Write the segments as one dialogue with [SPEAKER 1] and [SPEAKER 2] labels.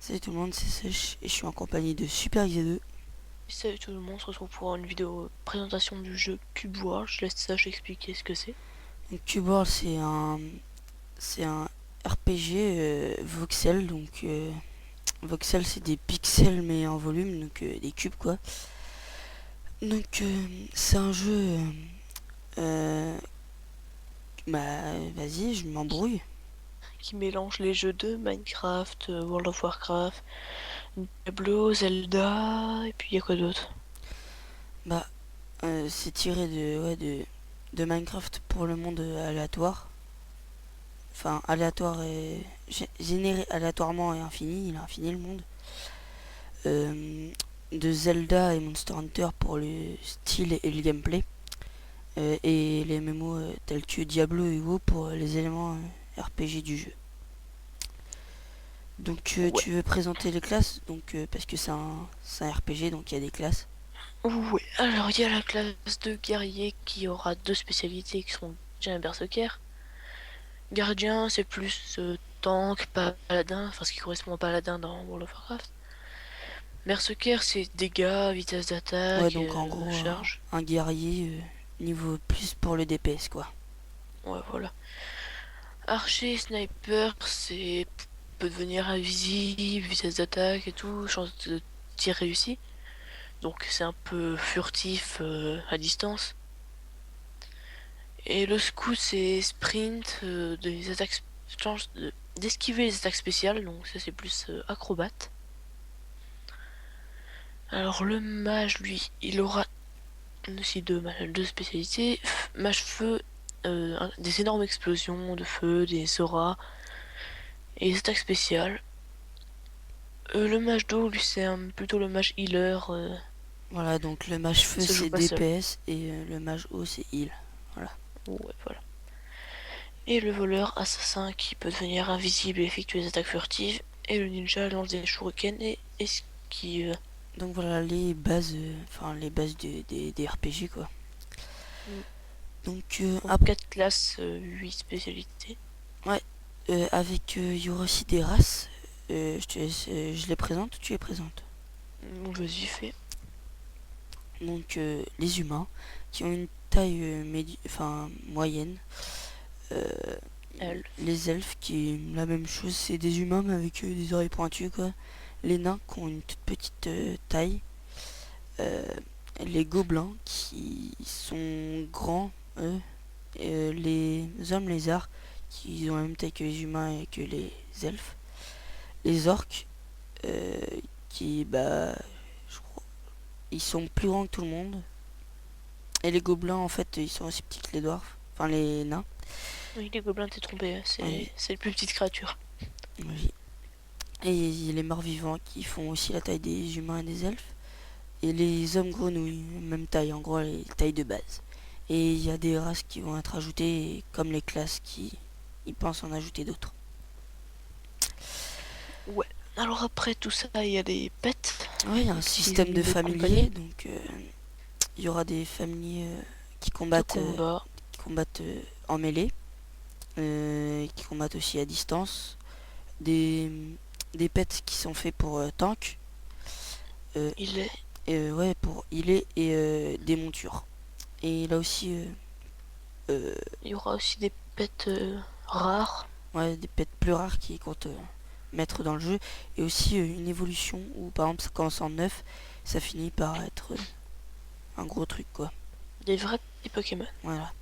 [SPEAKER 1] Salut tout le monde, c'est Sèche et je suis en compagnie de Super X2.
[SPEAKER 2] Salut tout le monde, on se retrouve pour une vidéo présentation du jeu Cube War. Je laisse Sach expliquer ce que c'est.
[SPEAKER 1] Donc Cube World c'est un RPG voxel, voxel c'est des pixels mais en volume, donc des cubes quoi. Donc c'est un jeu, euh, bah vas-y je m'embrouille.
[SPEAKER 2] Qui mélange les jeux de Minecraft, World of Warcraft, Diablo, Zelda, et puis il y a quoi d'autre?
[SPEAKER 1] Bah c'est tiré de Minecraft pour le monde aléatoire. Enfin aléatoire et généré aléatoirement et infini, il est infini le monde. euh, de Zelda et Monster Hunter pour le style et le gameplay, et les MMO tels que Diablo et WoW pour les éléments RPG du jeu. Donc
[SPEAKER 2] Ouais,
[SPEAKER 1] tu veux présenter les classes, donc parce que c'est un RPG, donc il y a des classes.
[SPEAKER 2] ouais. Alors il y a la classe de guerrier qui aura deux spécialités qui sont déjà un berserker. Gardien, c'est plus tank, paladin, enfin ce qui correspond au paladin dans World of Warcraft. Berserker, c'est dégâts, vitesse
[SPEAKER 1] Ouais,
[SPEAKER 2] d'attaque,
[SPEAKER 1] donc en gros
[SPEAKER 2] charge.
[SPEAKER 1] un guerrier niveau plus pour le DPS quoi.
[SPEAKER 2] Ouais, voilà. Archer, sniper, c'est peut devenir invisible, vitesse d'attaque et tout, chance de tir réussi. Donc c'est un peu furtif à distance. Et le scout c'est sprint, des attaques, chance d'esquiver les attaques spéciales, donc ça c'est plus acrobate. Alors le mage lui, il aura aussi deux spécialités. Mage feu, des énormes explosions de feu, des auras et des attaques spéciales. Le mage d'eau, lui, c'est plutôt le mage healer.
[SPEAKER 1] Voilà, donc le mage
[SPEAKER 2] Il
[SPEAKER 1] feu
[SPEAKER 2] se joue
[SPEAKER 1] c'est
[SPEAKER 2] pas seul.
[SPEAKER 1] DPS et le mage eau c'est heal. Voilà.
[SPEAKER 2] Ouais, voilà. Et le voleur assassin qui peut devenir invisible et effectuer des attaques furtives. Et le ninja lance des shurikens et esquive.
[SPEAKER 1] Donc voilà les bases, les bases des RPG quoi. Donc
[SPEAKER 2] Donc 4 classes, 8 spécialités.
[SPEAKER 1] ouais, avec il y aura aussi des races. Je les présente ou tu les présentes?
[SPEAKER 2] Vas-y, fais.
[SPEAKER 1] Donc les humains qui ont une taille moyenne. Euh,
[SPEAKER 2] Elle.
[SPEAKER 1] les elfes qui est la même chose, c'est des humains mais avec des oreilles pointues quoi. Les nains qui ont une toute petite taille. Euh, les gobelins qui sont grands, eux. Les hommes lézards qui ont la même taille que les humains et que les elfes. Les orques euh, qui, je crois, ils sont plus grands que tout le monde. Et les gobelins, en fait, ils sont aussi petits que les dwarfs. Enfin, les nains.
[SPEAKER 2] Oui, les gobelins, t'es trompé.
[SPEAKER 1] Oui,
[SPEAKER 2] C'est les plus petites créatures.
[SPEAKER 1] oui. Et les morts vivants qui font aussi la taille des humains et des elfes. Et les hommes grenouilles, même taille, en gros, les tailles de base. Et il y a des races qui vont être ajoutées, comme les classes qui ils pensent en ajouter d'autres.
[SPEAKER 2] Ouais. Alors après tout ça, il y a des pets
[SPEAKER 1] Oui, il y a un système
[SPEAKER 2] qui
[SPEAKER 1] de
[SPEAKER 2] de compagnie
[SPEAKER 1] familiers, donc il y aura des familiers qui
[SPEAKER 2] de
[SPEAKER 1] combattent,
[SPEAKER 2] combat.
[SPEAKER 1] en mêlée, qui combattent aussi à distance, des, des pets qui sont faits pour tank, euh,
[SPEAKER 2] Il est.
[SPEAKER 1] ouais, pour healer et des montures. Et là aussi,
[SPEAKER 2] Il y aura aussi des pets rares.
[SPEAKER 1] ouais, des pets plus rares qui comptent mettre dans le jeu, et aussi une évolution où par exemple ça commence en 9, ça finit par être un gros truc quoi.
[SPEAKER 2] Des vrais petits Pokémon.
[SPEAKER 1] Voilà.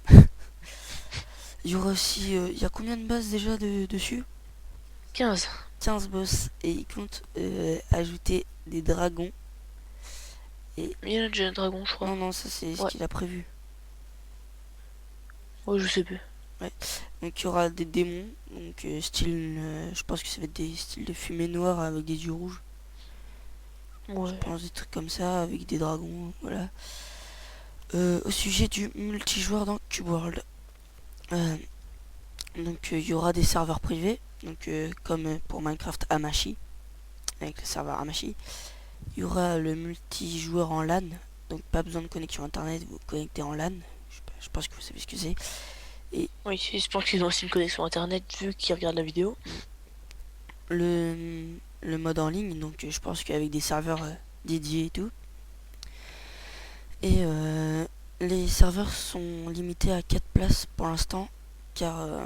[SPEAKER 1] Il y aura aussi, il y a combien de bases déjà dessus?
[SPEAKER 2] 15.
[SPEAKER 1] 15 boss, et il compte ajouter des dragons. Et
[SPEAKER 2] Il y en a déjà un dragon, je crois.
[SPEAKER 1] non, non, ça c'est ce
[SPEAKER 2] Ouais.
[SPEAKER 1] qu'il a prévu.
[SPEAKER 2] Ouais, je sais plus.
[SPEAKER 1] Ouais. Donc il y aura des démons, donc style, je pense que ça va être des styles de fumée noire avec des yeux rouges. Je
[SPEAKER 2] Ouais.
[SPEAKER 1] pense des trucs comme ça avec des dragons, voilà. Au sujet du multijoueur dans Cube World, euh, donc il y aura des serveurs privés, donc comme pour Minecraft Hamachi, avec le serveur Hamachi. Il y aura le multijoueur en LAN, donc pas besoin de connexion internet, vous vous connectez en LAN. Je pense que vous savez ce que c'est. Et
[SPEAKER 2] Oui, je pense qu'ils ont aussi une connexion internet vu qu'ils regardent la vidéo.
[SPEAKER 1] le le mode en ligne, donc je pense qu'avec des serveurs dédiés et tout. Et les serveurs sont limités à 4 places pour l'instant, car,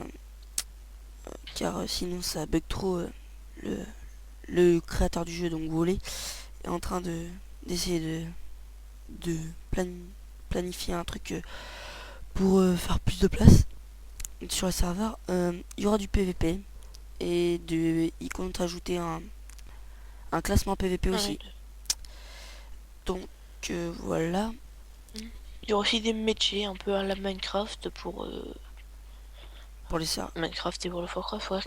[SPEAKER 1] sinon ça bug trop. Le, le créateur du jeu, donc Wooly, est en train d'essayer de planifier un truc pour faire plus de place sur le serveur. Il y aura du PVP et il compte ajouter un classement PVP
[SPEAKER 2] Ah
[SPEAKER 1] aussi.
[SPEAKER 2] oui.
[SPEAKER 1] Donc voilà.
[SPEAKER 2] Il y aura aussi des métiers un peu à la Minecraft
[SPEAKER 1] Pour les serveurs.
[SPEAKER 2] Minecraft et World of Warcraft, ouais.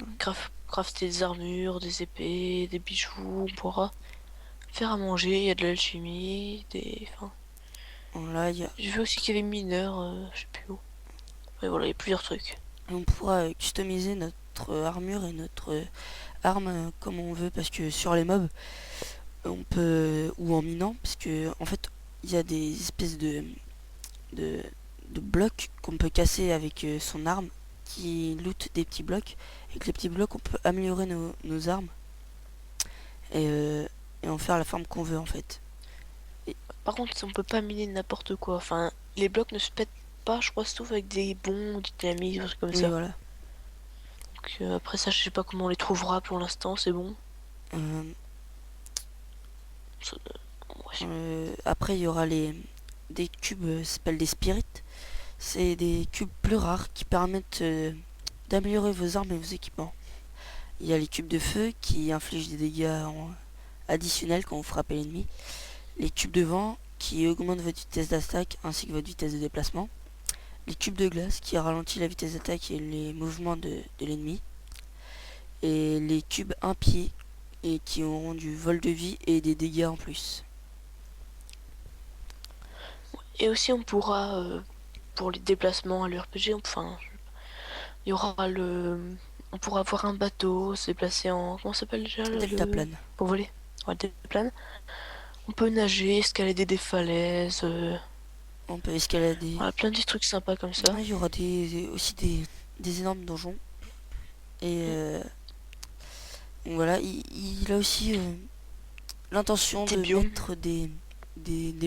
[SPEAKER 2] Crafter des armures, des épées, des bijoux, on pourra faire à manger, il y a de l'alchimie, enfin...
[SPEAKER 1] Voilà,
[SPEAKER 2] J'ai vu aussi qu'il y avait mineurs, je sais plus où. Ouais, voilà, il y a plusieurs trucs.
[SPEAKER 1] on pourra customiser notre armure et notre arme comme on veut, parce que sur les mobs, on peut, ou en minant, parce que en fait, il y a des espèces de, de blocs qu'on peut casser avec son arme, qui loot des petits blocs. Avec les petits blocs, on peut améliorer nos armes et, et en faire la forme qu'on veut en fait.
[SPEAKER 2] Par contre, on peut pas miner n'importe quoi. Enfin, les blocs ne se pètent pas, je crois, sauf avec des bombes, du dynamite, des trucs comme
[SPEAKER 1] Oui,
[SPEAKER 2] ça.
[SPEAKER 1] voilà.
[SPEAKER 2] Donc après ça, je sais pas comment on les trouvera pour l'instant, c'est bon.
[SPEAKER 1] Euh,
[SPEAKER 2] Ça, ouais.
[SPEAKER 1] Après, il y aura des cubes, ça s'appelle des spirits. C'est des cubes plus rares qui permettent d'améliorer vos armes et vos équipements. Il y a les cubes de feu qui infligent des dégâts additionnels quand vous frappez l'ennemi. Les cubes de vent qui augmentent votre vitesse d'attaque ainsi que votre vitesse de déplacement. Les cubes de glace qui ralentissent la vitesse d'attaque et les mouvements de l'ennemi. Et les cubes impieds et qui auront du vol de vie et des dégâts en plus.
[SPEAKER 2] Et aussi, on pourra, pour les déplacements à l'RPG, enfin, il y aura on pourra avoir un bateau, se déplacer en... Comment ça s'appelle déjà
[SPEAKER 1] Deltaplane.
[SPEAKER 2] Pour voler. Ouais, deltaplane. On peut nager, escalader des falaises,
[SPEAKER 1] On peut escalader.
[SPEAKER 2] voilà, plein de trucs sympas comme ça.
[SPEAKER 1] Ouais, il y aura aussi des énormes donjons. Et voilà, il a aussi l'intention
[SPEAKER 2] Des
[SPEAKER 1] de
[SPEAKER 2] biomes.
[SPEAKER 1] mettre des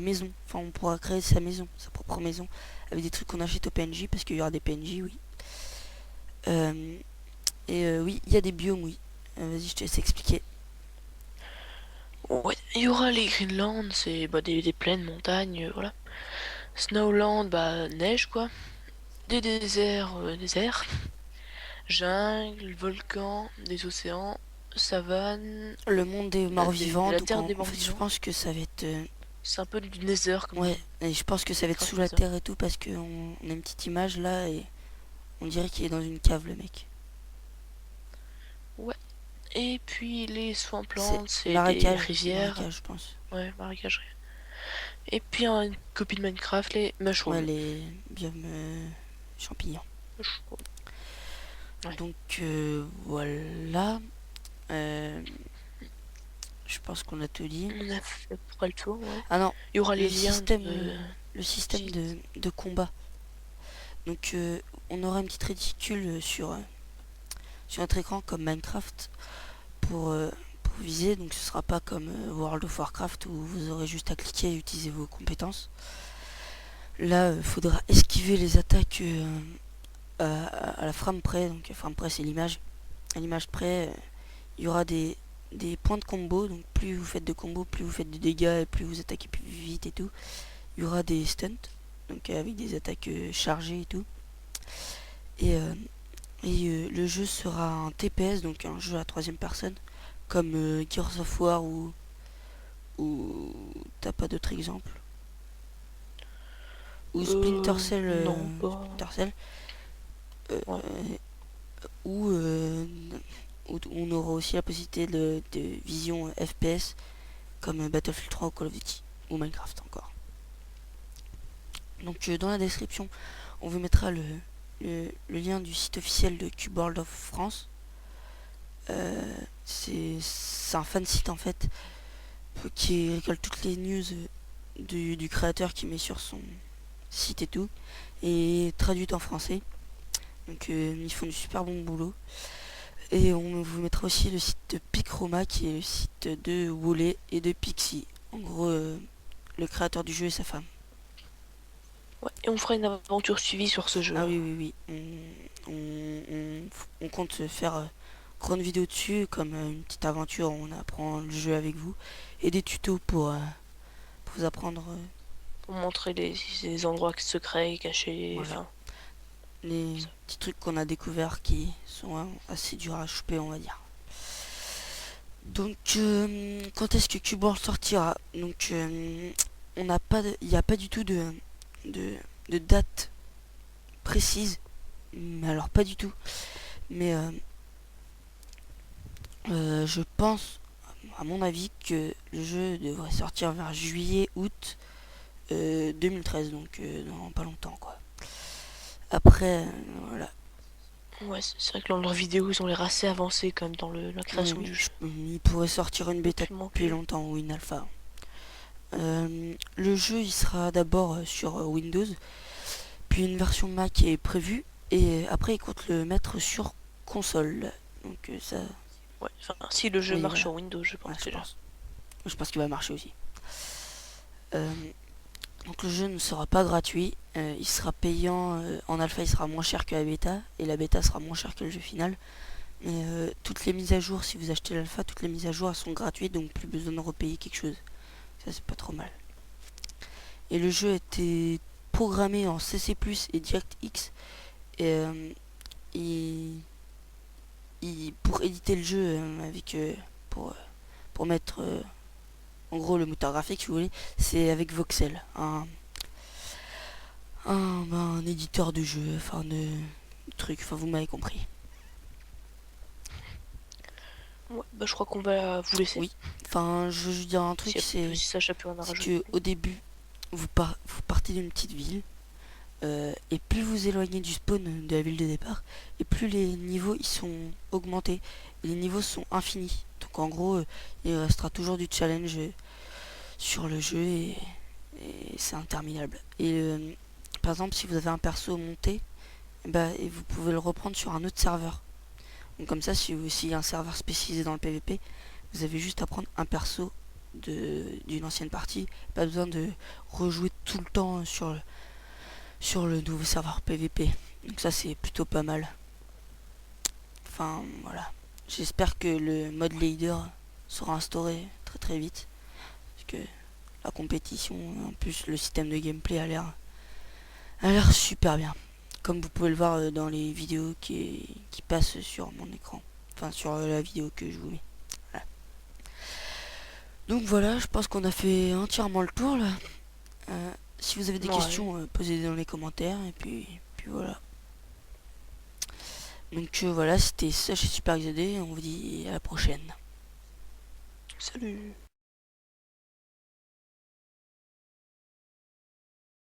[SPEAKER 1] maisons. Enfin, on pourra créer sa maison, sa propre maison, avec des trucs qu'on achète au PNJ, parce qu'il y aura des PNJ, oui. Oui, il y a des biomes, oui. Vas-y, je te laisse expliquer.
[SPEAKER 2] Ouais, il y aura les Greenland, c'est bah, des plaines, montagnes, voilà. Snowland, bah neige quoi. Des déserts, déserts. Jungle, volcans, des océans, savane,
[SPEAKER 1] Le monde des morts vivants,
[SPEAKER 2] la
[SPEAKER 1] donc
[SPEAKER 2] terre des
[SPEAKER 1] en
[SPEAKER 2] morts
[SPEAKER 1] fait, je
[SPEAKER 2] vivants.
[SPEAKER 1] pense que ça va être.
[SPEAKER 2] C'est un peu du Nether comme
[SPEAKER 1] Ouais, et je pense que ça va être
[SPEAKER 2] Minecraft
[SPEAKER 1] sous la
[SPEAKER 2] Nether.
[SPEAKER 1] terre et tout, parce qu'on a une petite image là, et on dirait qu'il est dans une cave, le mec.
[SPEAKER 2] Ouais. Et puis les
[SPEAKER 1] C'est
[SPEAKER 2] swamplands, c'est des
[SPEAKER 1] marécage,
[SPEAKER 2] rivières.
[SPEAKER 1] je pense.
[SPEAKER 2] Ouais, marécage. Et puis une copie de Minecraft, les
[SPEAKER 1] Ouais,
[SPEAKER 2] mushrooms.
[SPEAKER 1] les biomes champignons.
[SPEAKER 2] Ouais.
[SPEAKER 1] Donc voilà. Je pense qu'on a tout dit.
[SPEAKER 2] On a fait à peu près le tour, ouais.
[SPEAKER 1] Ah non,
[SPEAKER 2] Il y aura
[SPEAKER 1] le
[SPEAKER 2] les liens
[SPEAKER 1] système,
[SPEAKER 2] de...
[SPEAKER 1] le système de combat. Donc on aura une petite réticule sur notre écran comme Minecraft pour viser. Donc ce sera pas comme World of Warcraft où vous aurez juste à cliquer et utiliser vos compétences. Là, il faudra esquiver les attaques à la frame près. Donc la frame près, c'est l'image. À l'image près, il y aura des points de combo. Donc plus vous faites de combo, plus vous faites de dégâts et plus vous attaquez plus vite et tout. Il y aura des stunts, donc avec des attaques chargées et tout. Et, le jeu sera un TPS, donc un jeu à troisième personne, comme Gears of War ou t'as pas d'autres exemples. Ou Splinter Cell,
[SPEAKER 2] non, pas...
[SPEAKER 1] Splinter Cell
[SPEAKER 2] Ouais.
[SPEAKER 1] où on aura aussi la possibilité de vision FPS comme Battlefield 3 ou Call of Duty ou Minecraft encore. Donc dans la description, on vous mettra le lien du site officiel de Cube World of France. C'est un fan site en fait qui récolte toutes les news du créateur qui met sur son site et tout, et traduite en français. Donc ils font du super bon boulot. Et on vous mettra aussi le site de Picroma qui est le site de Wooly et de Pixie. En gros, le créateur du jeu et sa femme.
[SPEAKER 2] Ouais, et on fera une aventure suivie sur ce jeu.
[SPEAKER 1] Ah oui, oui, oui. On compte faire grande vidéo dessus, comme une petite aventure où on apprend le jeu avec vous. Et des tutos pour vous apprendre
[SPEAKER 2] Pour montrer les endroits secrets, cachés,
[SPEAKER 1] voilà,
[SPEAKER 2] enfin...
[SPEAKER 1] les petits trucs qu'on a découverts qui sont assez durs à choper, on va dire. Donc, quand est-ce que Cube sortira? Donc, on n'a pas, il n'y a pas du tout de, de date précise. Mais alors, pas du tout. Mais je pense, à mon avis, que le jeu devrait sortir vers juillet-août 2013, donc dans pas longtemps, quoi. Après, voilà.
[SPEAKER 2] Ouais, c'est vrai que dans leurs vidéos, ils ont l'air assez avancés quand même dans la
[SPEAKER 1] Oui,
[SPEAKER 2] création
[SPEAKER 1] oui,
[SPEAKER 2] du jeu.
[SPEAKER 1] il pourrait sortir une bêta
[SPEAKER 2] Tellement
[SPEAKER 1] depuis
[SPEAKER 2] que...
[SPEAKER 1] longtemps ou une alpha. Le jeu, il sera d'abord sur Windows, puis une version Mac est prévue, et après, il compte le mettre sur console. Donc ça,
[SPEAKER 2] Ouais, enfin, si le jeu
[SPEAKER 1] oui,
[SPEAKER 2] marche
[SPEAKER 1] voilà.
[SPEAKER 2] sur Windows, je
[SPEAKER 1] Ouais,
[SPEAKER 2] pense
[SPEAKER 1] je
[SPEAKER 2] déjà.
[SPEAKER 1] pense. Je pense qu'il va marcher aussi. Euh, donc le jeu ne sera pas gratuit, il sera payant. En alpha il sera moins cher que la bêta, et la bêta sera moins cher que le jeu final. Mais toutes les mises à jour, si vous achetez l'alpha, toutes les mises à jour elles sont gratuites, donc plus besoin de repayer quelque chose. Ça c'est pas trop mal. Et le jeu était programmé en CC++ et DirectX, et pour éditer le jeu pour mettre en gros le moteur graphique si vous voulez, c'est avec Voxel, un éditeur de jeu, enfin de truc, enfin vous m'avez compris.
[SPEAKER 2] Ouais, bah je crois qu'on va vous laisser.
[SPEAKER 1] Oui, enfin je veux dire un truc,
[SPEAKER 2] Si Sacha peut en a
[SPEAKER 1] c'est
[SPEAKER 2] rajouté.
[SPEAKER 1] que au début vous partez d'une petite ville, et plus vous éloignez du spawn de la ville de départ, et plus les niveaux ils sont augmentés, et les niveaux sont infinis. Donc en gros, il restera toujours du challenge sur le jeu, et c'est interminable. Et par exemple, si vous avez un perso monté, bah, et vous pouvez le reprendre sur un autre serveur. Donc comme ça, s'il y a un serveur spécialisé dans le PVP, vous avez juste à prendre un perso d'une ancienne partie. Pas besoin de rejouer tout le temps sur le nouveau serveur PVP. Donc ça, c'est plutôt pas mal. Enfin, voilà. J'espère que le mode leader sera instauré très très vite. Parce que la compétition, en plus le système de gameplay a l'air super bien. Comme vous pouvez le voir dans les vidéos qui passent sur mon écran. Enfin, sur la vidéo que je vous mets. Voilà. Donc voilà, je pense qu'on a fait entièrement le tour là. Si vous avez des
[SPEAKER 2] Ouais.
[SPEAKER 1] questions, posez-les dans les commentaires. Et puis voilà. Donc voilà, c'était ça chez Super XD. On vous dit à la prochaine.
[SPEAKER 2] Salut.